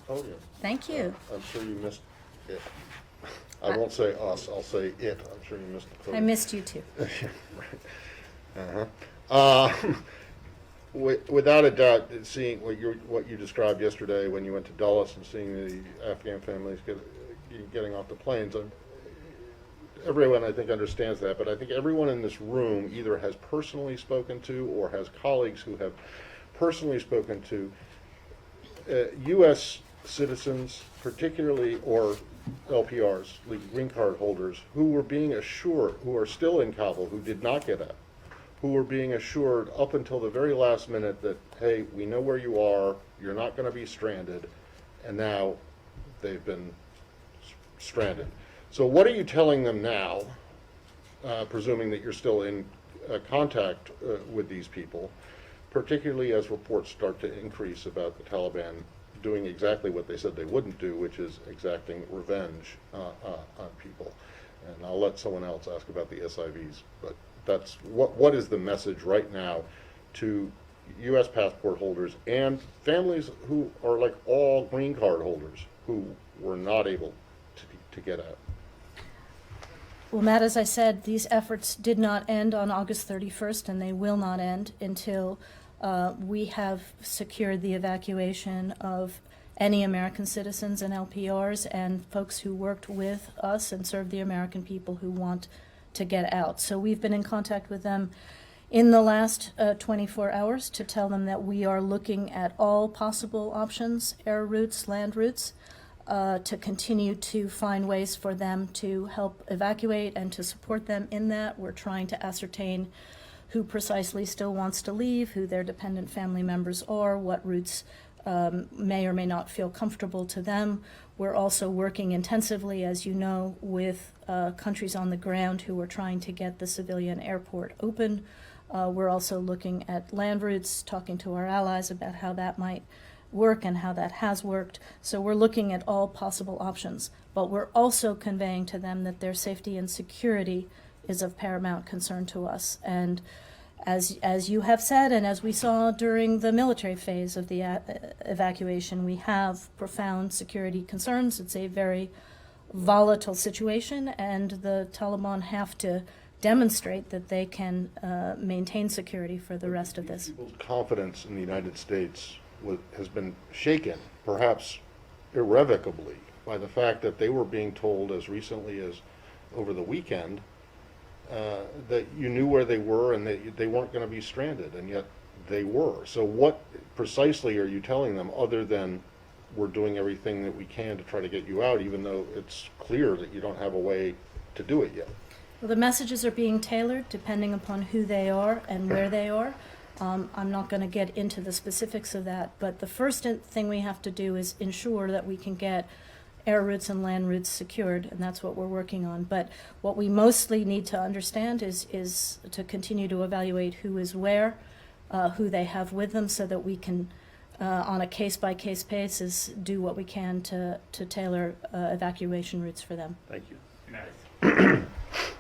Oh, yeah. Thank you. I'm sure you missed it. I won't say us, I'll say it. I'm sure you missed the photo. I missed you too. Without a doubt, seeing what you described yesterday when you went to Dulles and seeing the Afghan families getting off the planes, everyone I think understands that, but I think everyone in this room either has personally spoken to or has colleagues who have personally spoken to U.S. citizens, particularly, or LPRs, legal green card holders, who were being assured, who are still in Kabul, who did not get out, who were being assured up until the very last minute that, hey, we know where you are, you're not going to be stranded, and now they've been stranded. So what are you telling them now, presuming that you're still in contact with these people, particularly as reports start to increase about the Taliban doing exactly what they said they wouldn't do, which is exacting revenge on people? And I'll let someone else ask about the SIVs, but that's what is the message right now to U.S. passport holders and families who are like all green card holders who were not able to get out? Well, Matt, as I said, these efforts did not end on August 31st, and they will not end until we have secured the evacuation of any American citizens and LPRs and folks who worked with us and served the American people who want to get out. So we've been in contact with them in the last 24 hours to tell them that we are looking at all possible options, air routes, land routes, to continue to find ways for them to help evacuate and to support them in that. We're trying to ascertain who precisely still wants to leave, who their dependent family members are, what routes may or may not feel comfortable to them. We're also working intensively, as you know, with countries on the ground who are trying to get the civilian airport open. We're also looking at land routes, talking to our allies about how that might work and how that has worked. So we're looking at all possible options, but we're also conveying to them that their safety and security is of paramount concern to us. And as you have said, and as we saw during the military phase of the evacuation, we have profound security concerns. It's a very volatile situation, and the Taliban have to demonstrate that they can maintain security for the rest of this. People's confidence in the United States has been shaken, perhaps irrevocably, by the fact that they were being told as recently as over the weekend that you knew where they were and that they weren't going to be stranded, and yet they were. So what precisely are you telling them other than we're doing everything that we can to try to get you out, even though it's clear that you don't have a way to do it yet? Well, the messages are being tailored depending upon who they are and where they are. I'm not going to get into the specifics of that, but the first thing we have to do is ensure that we can get air routes and land routes secured, and that's what we're working on. But what we mostly need to understand is to continue to evaluate who is where, who they have with them, so that we can, on a case-by-case basis, do what we can to tailor evacuation routes for them. Thank you. Matt.